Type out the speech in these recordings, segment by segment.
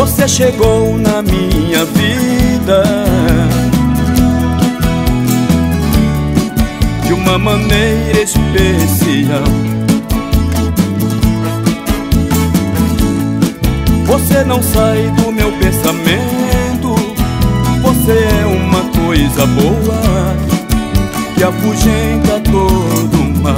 Você chegou na minha vida de uma maneira especial. Você não sai do meu pensamento. Você é uma coisa boa que afugenta todo o mal.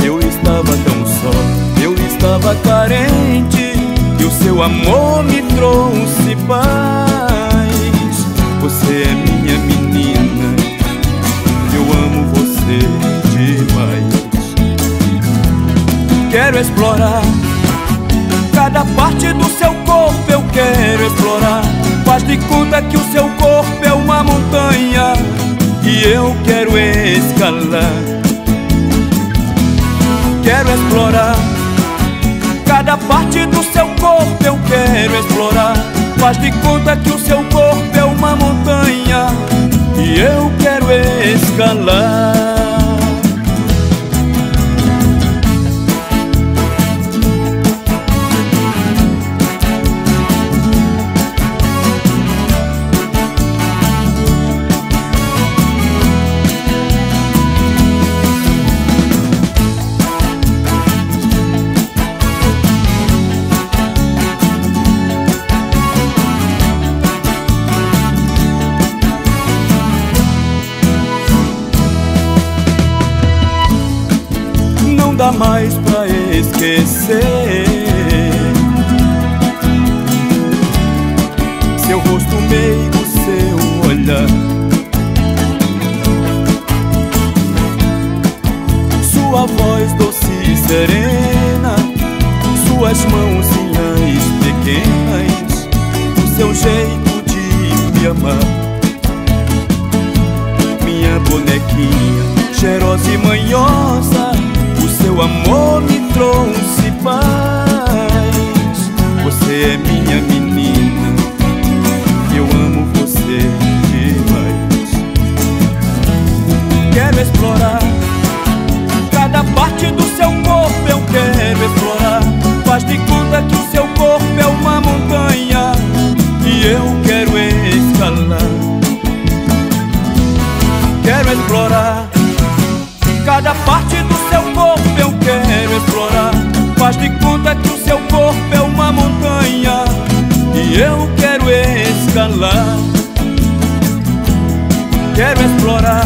Eu estava tão só, eu estava carente, e o seu amor me trouxe paz. Você é minha menina, eu amo você demais. Quero explorar cada parte do seu corpo, eu quero explorar. Faz de conta que o seu corpo é uma montanha e eu quero escalar. Quero explorar cada parte do seu corpo, eu quero explorar. Faz de conta que o seu corpo é uma montanha e eu quero escalar. Não dá mais pra esquecer seu rosto meigo, seu olhar, sua voz doce e serena, suas mãozinhas pequenas, o seu jeito de me amar. Minha bonequinha cheirosa e manhosa, seu amor me trouxe paz. Você é minha menina, eu amo você demais. Quero explorar cada parte do seu corpo, eu quero explorar. Faz de conta que o seu corpo é uma montanha e eu quero escalar. Quero explorar cada parte do seu corpo, eu quero explorar. Faz de conta que o seu corpo é uma montanha e eu quero escalar. Quero explorar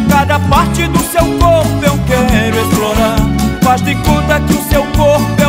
cada parte do seu corpo, eu quero explorar. Faz de conta que o seu corpo é